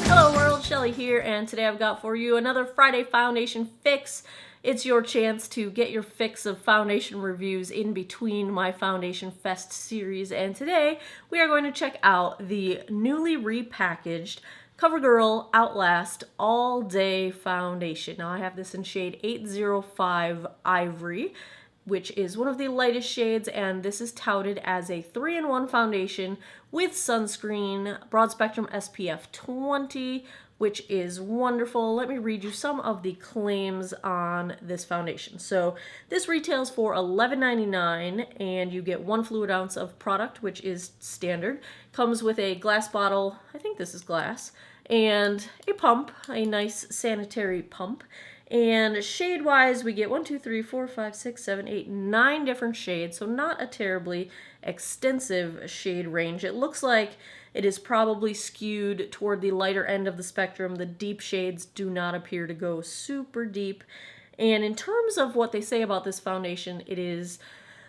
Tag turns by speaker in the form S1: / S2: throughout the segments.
S1: Hello world, Shelly here, and today I've got for you another Friday foundation fix. It's your chance to get your fix of foundation reviews in between my Foundation Fest series, and today we are going to check out the newly repackaged CoverGirl Outlast All Day Foundation. Now I have this in shade 805 Ivory, which is one of the lightest shades, and this is touted as a 3-in-1 foundation with sunscreen, broad spectrum SPF 20, which is wonderful. Let me read you some of the claims on this foundation. So this retails for $11.99, and you get 1 fluid ounce of product, which is standard. Comes with a glass bottle, I think this is glass, and a pump, a nice sanitary pump. And shade-wise, we get 1, 2, 3, 4, 5, 6, 7, 8, 9 different shades, so not a terribly extensive shade range. It looks like it is probably skewed toward the lighter end of the spectrum. The deep shades do not appear to go super deep. And in terms of what they say about this foundation, it is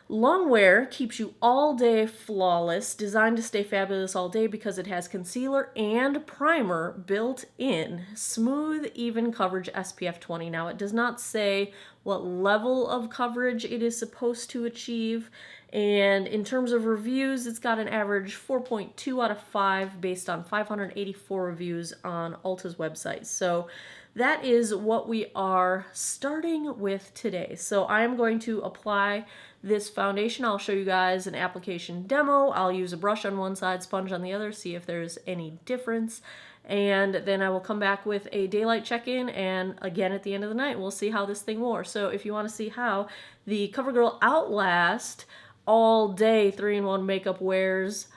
S1: long wear, keeps you all day flawless, designed to stay fabulous all day because it has concealer and primer built in. Smooth, even coverage SPF 20. Now, it does not say what level of coverage it is supposed to achieve. And in terms of reviews, it's got an average 4.2 out of 5 based on 584 reviews on Ulta's website. So that is what we are starting with today. So I am going to apply this foundation. I'll show you guys an application demo. I'll use a brush on one side, sponge on the other, see if there's any difference. And then I will come back with a daylight check-in, and again at the end of the night, we'll see how this thing wore. So if you want to see how the CoverGirl Outlast All Day 3-in-1 makeup wears,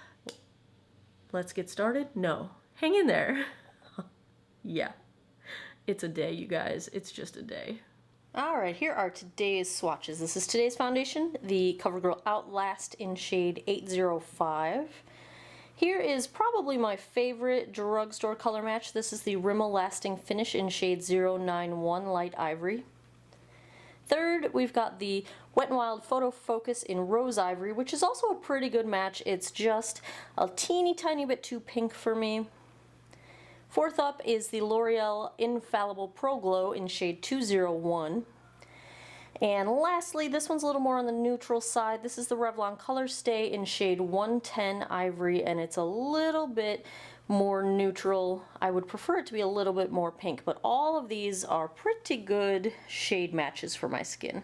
S1: let's get started. No, hang in there. Yeah, it's a day, you guys. It's just a day. Alright, here are today's swatches. This is today's foundation, the CoverGirl Outlast in shade 805. Here is probably my favorite drugstore color match. This is the Rimmel Lasting Finish in shade 091 Light Ivory. Third, we've got the Wet n Wild Photo Focus in Rose Ivory, which is also a pretty good match. It's just a teeny tiny bit too pink for me. Fourth up is the L'Oreal Infallible Pro Glow in shade 201. And lastly, this one's a little more on the neutral side. This is the Revlon Color Stay in shade 110 Ivory, and it's a little bit more neutral. I would prefer it to be a little bit more pink, but all of these are pretty good shade matches for my skin.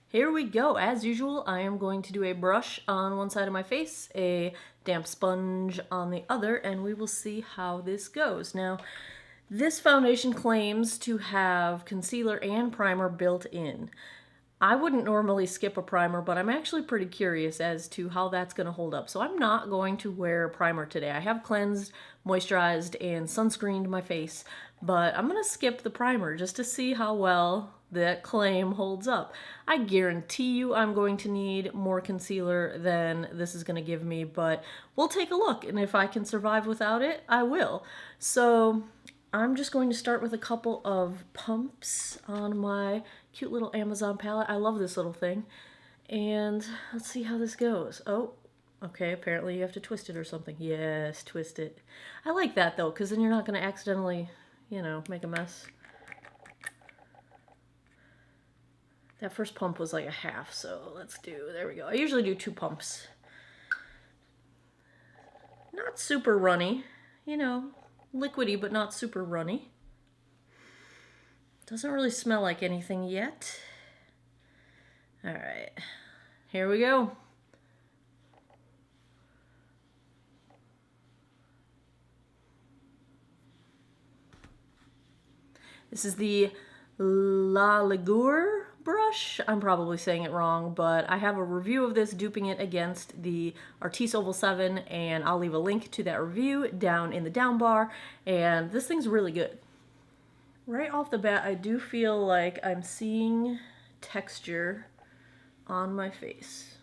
S1: Here we go. As usual, I am going to do a brush on one side of my face, a damp sponge on the other, and we will see how this goes. Now, this foundation claims to have concealer and primer built in. I wouldn't normally skip a primer, but I'm actually pretty curious as to how that's going to hold up. So I'm not going to wear a primer today. I have cleansed, moisturized, and sunscreened my face, but I'm going to skip the primer just to see how well that claim holds up. I guarantee you I'm going to need more concealer than this is going to give me, but we'll take a look, and if I can survive without it, I will. So I'm just going to start with a couple of pumps on my cute little Amazon palette. I love this little thing. And let's see how this goes. Oh, okay, apparently you have to twist it or something. Yes, twist it. I like that though, because then you're not going to accidentally, you know, make a mess. That first pump was like a half, so there we go. I usually do 2 pumps. Not super runny, you know, liquidy, but not super runny. Doesn't really smell like anything yet. All right, here we go. This is the La Ligure brush. I'm probably saying it wrong, but I have a review of this duping it against the Artis Oval 7, and I'll leave a link to that review down in the down bar, and this thing's really good. Right off the bat, I do feel like I'm seeing texture on my face.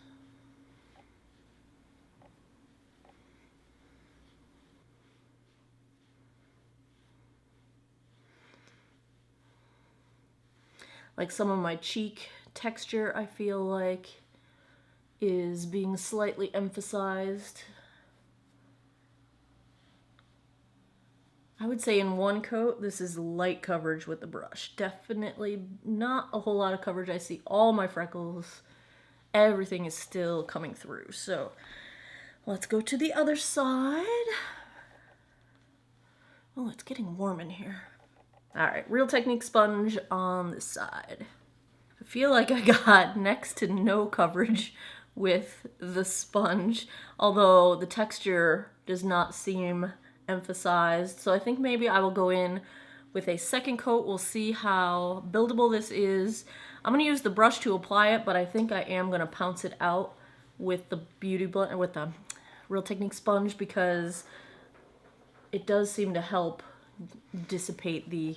S1: Like some of my cheek texture, I feel like, is being slightly emphasized. I would say in one coat, this is light coverage with the brush. Definitely not a whole lot of coverage. I see all my freckles. Everything is still coming through. So let's go to the other side. Oh, it's getting warm in here. All right, Real Technique sponge on this side. I feel like I got next to no coverage with the sponge, although the texture does not seem emphasized. So I think maybe I will go in with a second coat. We'll see how buildable this is. I'm gonna use the brush to apply it, but I think I am gonna pounce it out with the Beauty Blend, with the Real Technique sponge, because it does seem to help dissipate the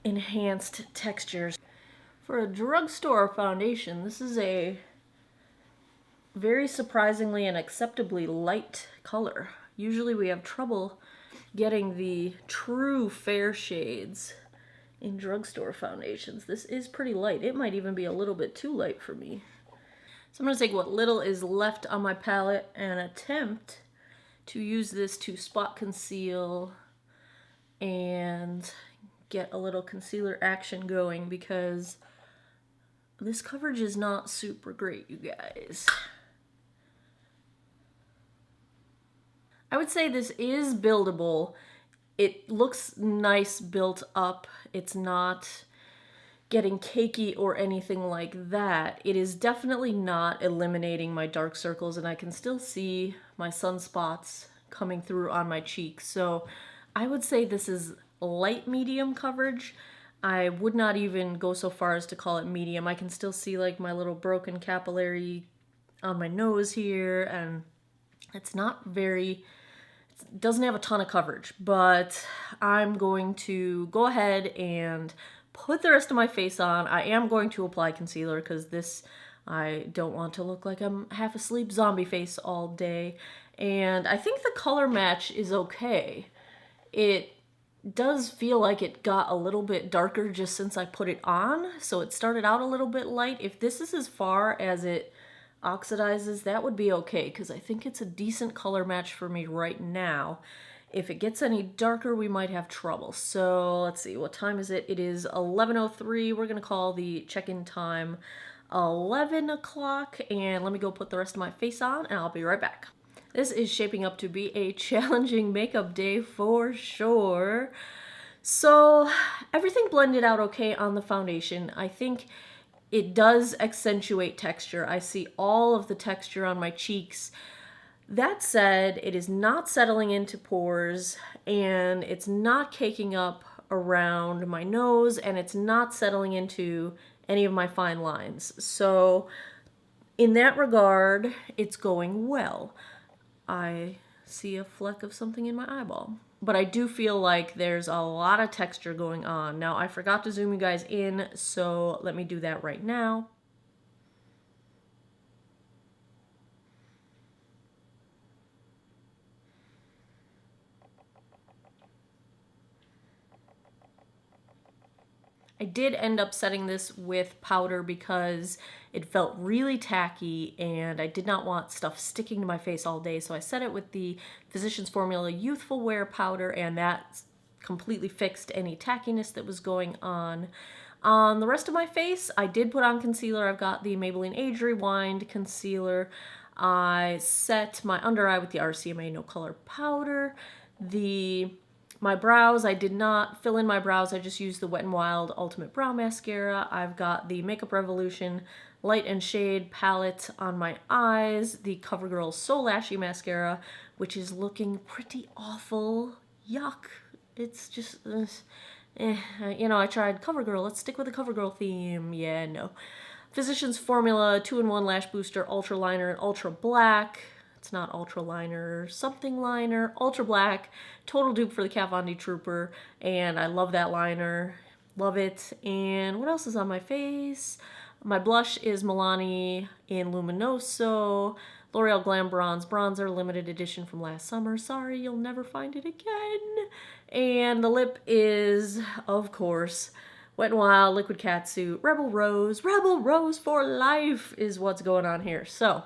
S1: enhanced textures. For a drugstore foundation, this is a very surprisingly and acceptably light color. Usually we have trouble getting the true fair shades in drugstore foundations. This is pretty light. It might even be a little bit too light for me. So I'm going to take what little is left on my palette and attempt to use this to spot conceal and get a little concealer action going, because this coverage is not super great, you guys. I would say this is buildable. It looks nice built up. It's not getting cakey or anything like that. It is definitely not eliminating my dark circles, and I can still see my sunspots coming through on my cheeks. So I would say this is light medium coverage. I would not even go so far as to call it medium. I can still see like my little broken capillary on my nose here, and it's not very, it doesn't have a ton of coverage, but I'm going to go ahead and put the rest of my face on. I am going to apply concealer because this, I don't want to look like I'm half asleep zombie face all day. And I think the color match is okay. It does feel like it got a little bit darker just since I put it on. So it started out a little bit light. If this is as far as it oxidizes, that would be okay, because I think it's a decent color match for me right now. If it gets any darker, we might have trouble. So let's see, what time is it? It is 11:03. We're gonna call the check-in time 11 o'clock, and let me go put the rest of my face on, and I'll be right back. This is shaping up to be a challenging makeup day for sure. So everything blended out okay on the foundation. I think it does accentuate texture. I see all of the texture on my cheeks. That said, it is not settling into pores, and it's not caking up around my nose, and it's not settling into any of my fine lines. So in that regard, it's going well. I see a fleck of something in my eyeball, but I do feel like there's a lot of texture going on. Now, I forgot to zoom you guys in, so let me do that right now. I did end up setting this with powder because it felt really tacky and I did not want stuff sticking to my face all day. So I set it with the Physicians Formula Youthful Wear powder, and that completely fixed any tackiness that was going on. On the rest of my face, I did put on concealer. I've got the Maybelline Age Rewind concealer. I set my under eye with the RCMA No Color powder. My brows, I did not fill in my brows. I just used the Wet n Wild Ultimate Brow Mascara. I've got the Makeup Revolution Light and Shade palette on my eyes. The CoverGirl So Lashy Mascara, which is looking pretty awful. Yuck. It's just, you know, I tried CoverGirl. Let's stick with the CoverGirl theme. Yeah, no. Physicians Formula 2-in-1 Lash Booster Ultra Liner and Ultra Black. It's not ultra liner, something liner, ultra black, total dupe for the Kat Von D Trooper, and I love that liner, love it. And what else is on my face? My blush is Milani in Luminoso, L'Oreal Glam Bronze Bronzer, limited edition from last summer. Sorry, you'll never find it again. And the lip is, of course, Wet n Wild, Liquid Catsuit, Rebel Rose for life is what's going on here. So,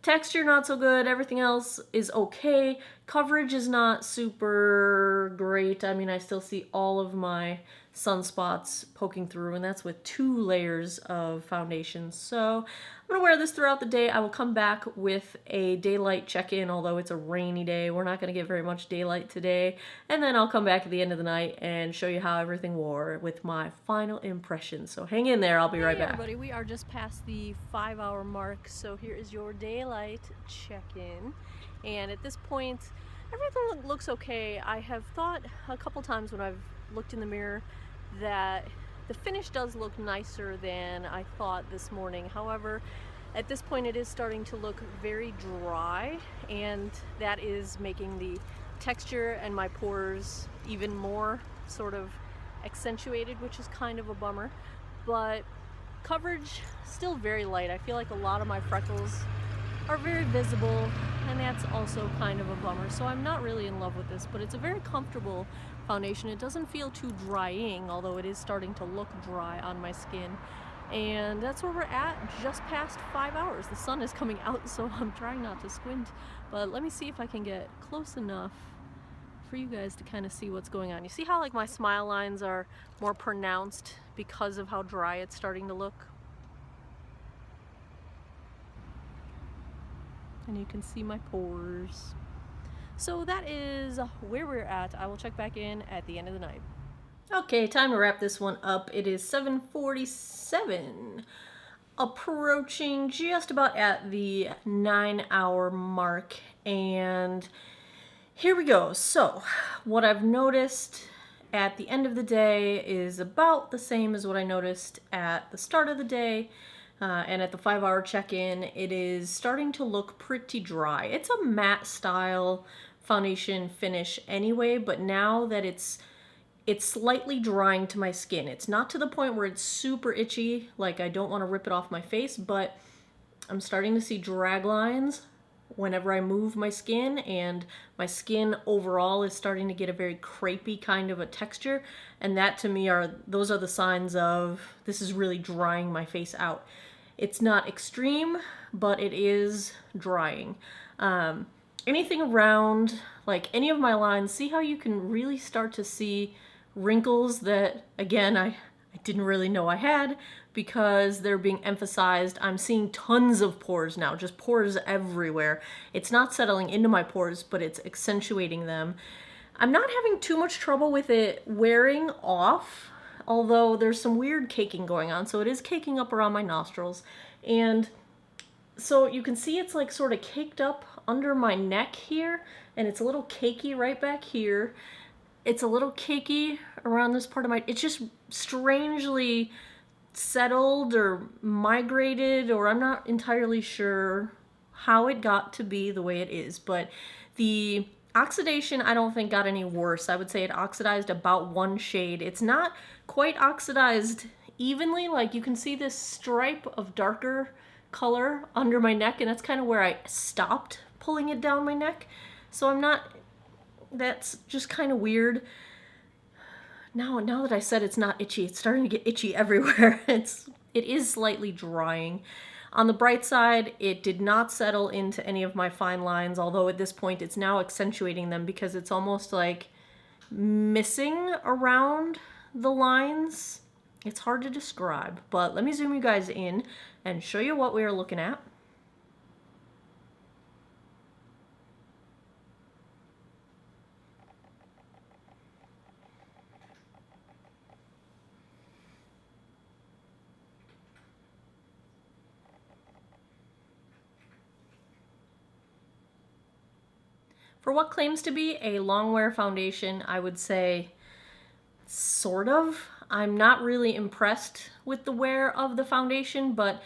S1: texture not so good, everything else is okay. Coverage is not super great. I mean, I still see all of my sunspots poking through, and that's with 2 layers of foundation. So I'm gonna wear this throughout the day. I will come back with a daylight check-in, although it's a rainy day. We're not gonna get very much daylight today. And then I'll come back at the end of the night and show you how everything wore with my final impressions. So hang in there, I'll be right back. Hey everybody, we are just past the 5-hour mark, so here is your daylight check-in. And at this point, everything looks okay. I have thought a couple times when I've looked in the mirror that the finish does look nicer than I thought this morning. However, at this point it is starting to look very dry, and that is making the texture and my pores even more sort of accentuated, which is kind of a bummer. But coverage still very light. I feel like a lot of my freckles are very visible, and that's also kind of a bummer. So I'm not really in love with this, but it's a very comfortable foundation. It doesn't feel too drying, although it is starting to look dry on my skin. And that's where we're at, just past 5 hours. The sun is coming out, so I'm trying not to squint, but let me see if I can get close enough for you guys to kind of see what's going on. You see how like my smile lines are more pronounced because of how dry it's starting to look? And you can see my pores. So that is where we're at. I will check back in at the end of the night. Okay, time to wrap this one up. It is 7:47, approaching just about at the 9-hour mark, and here we go. So what I've noticed at the end of the day is about the same as what I noticed at the start of the day. And at the 5-hour check-in, it is starting to look pretty dry. It's a matte style foundation finish anyway, but now that it's slightly drying to my skin. It's not to the point where it's super itchy, like I don't want to rip it off my face, but I'm starting to see drag lines whenever I move my skin, and my skin overall is starting to get a very crepey kind of a texture, and that to me those are the signs of this is really drying my face out. It's not extreme, but it is drying. Anything around, like any of my lines, see how you can really start to see wrinkles that, again, I didn't really know I had because they're being emphasized. I'm seeing tons of pores now, just pores everywhere. It's not settling into my pores, but it's accentuating them. I'm not having too much trouble with it wearing off, although there's some weird caking going on, so it is caking up around my nostrils. And so you can see it's like sort of caked up under my neck here, and it's a little cakey right back here. It's a little cakey around this part of my, it's just strangely settled or migrated, or I'm not entirely sure how it got to be the way it is, but the oxidation I don't think got any worse. I would say it oxidized about 1 shade. It's not quite oxidized evenly, like you can see this stripe of darker color under my neck, and that's kind of where I stopped pulling it down my neck. So I'm not, that's just kind of weird. Now that I said it's not itchy, it's starting to get itchy everywhere. It is slightly drying. On the bright side, it did not settle into any of my fine lines, although at this point it's now accentuating them because it's almost like missing around the lines. It's hard to describe, but let me zoom you guys in and show you what we are looking at. For what claims to be a long wear foundation, I would say sort of. I'm not really impressed with the wear of the foundation, but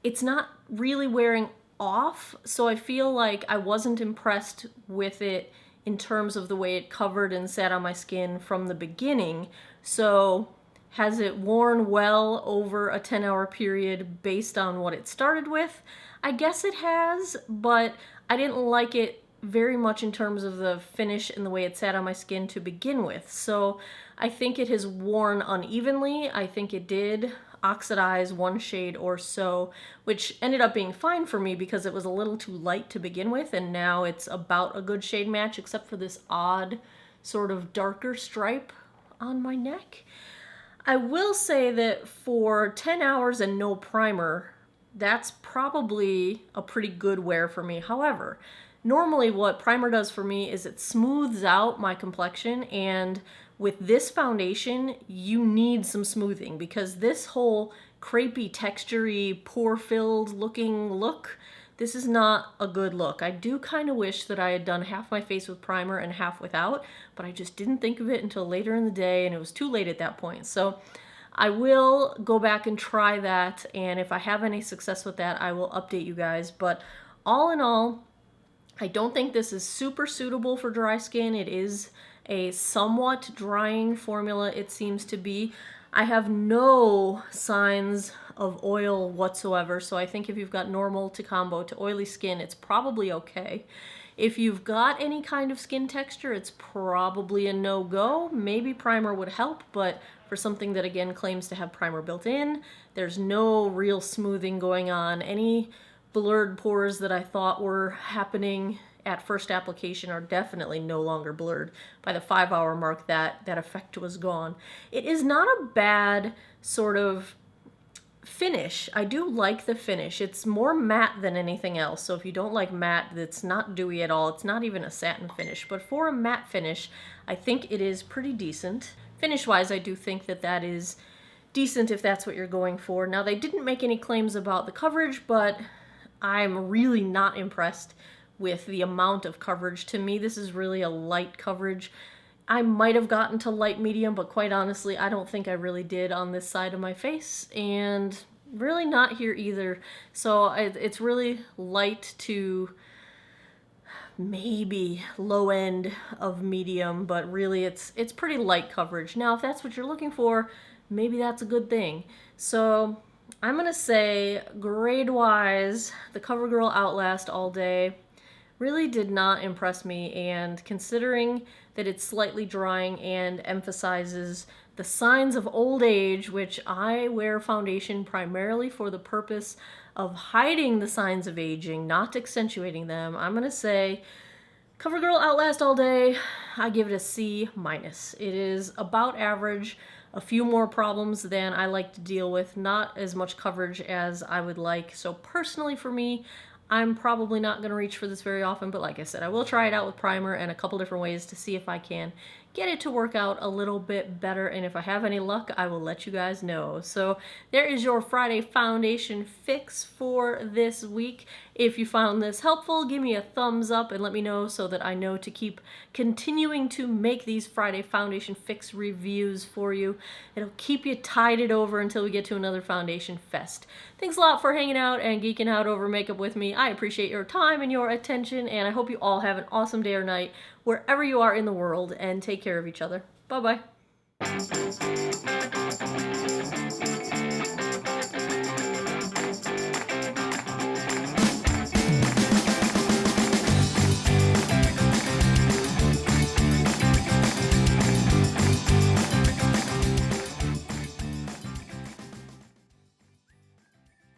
S1: it's not really wearing off, so I feel like I wasn't impressed with it in terms of the way it covered and sat on my skin from the beginning. So has it worn well over a 10-hour period based on what it started with? I guess it has, but I didn't like it very much in terms of the finish and the way it sat on my skin to begin with. So I think it has worn unevenly. I think it did oxidize one shade or so, which ended up being fine for me because it was a little too light to begin with, and now it's about a good shade match except for this odd sort of darker stripe on my neck. I will say that for 10 hours and no primer, that's probably a pretty good wear for me. However, normally what primer does for me is it smooths out my complexion, and with this foundation, you need some smoothing because this whole crepey, textury, pore-filled looking look, this is not a good look. I do kind of wish that I had done half my face with primer and half without, but I just didn't think of it until later in the day, and it was too late at that point. So I will go back and try that, and if I have any success with that, I will update you guys. But all in all, I don't think this is super suitable for dry skin. It is a somewhat drying formula, it seems to be. I have no signs of oil whatsoever, so I think if you've got normal to combo to oily skin, it's probably okay. If you've got any kind of skin texture, it's probably a no-go. Maybe primer would help, but for something that, again, claims to have primer built in, there's no real smoothing going on. Any blurred pores that I thought were happening at first application are definitely no longer blurred. By the 5-hour mark, that effect was gone. It is not a bad sort of finish. I do like the finish. It's more matte than anything else. So if you don't like matte, it's not dewy at all. It's not even a satin finish. But for a matte finish, I think it is pretty decent. Finish-wise, I do think that that is decent if that's what you're going for. Now, they didn't make any claims about the coverage, but I'm really not impressed with the amount of coverage. To me, this is really a light coverage. I might have gotten to light medium, but quite honestly, I don't think I really did on this side of my face, and really not here either. So it's really light to maybe low end of medium, but really it's pretty light coverage. Now, if that's what you're looking for, maybe that's a good thing. So I'm gonna say grade-wise, the CoverGirl Outlast All Day really did not impress me, and considering that it's slightly drying and emphasizes the signs of old age, which I wear foundation primarily for the purpose of hiding the signs of aging, not accentuating them, I'm gonna say CoverGirl Outlast All Day, I give it a C-. It is about average, a few more problems than I like to deal with, not as much coverage as I would like. So personally for me, I'm probably not going to reach for this very often, but like I said, I will try it out with primer and a couple different ways to see if I can get it to work out a little bit better, and if I have any luck, I will let you guys know. So there is your Friday foundation fix for this week. If you found this helpful, give me a thumbs up and let me know so that I know to keep continuing to make these Friday foundation fix reviews for you. It'll keep you tided over until we get to another foundation fest. Thanks a lot for hanging out and geeking out over makeup with me. I appreciate your time and your attention, and I hope you all have an awesome day or night wherever you are in the world, and take care of each other. Bye-bye.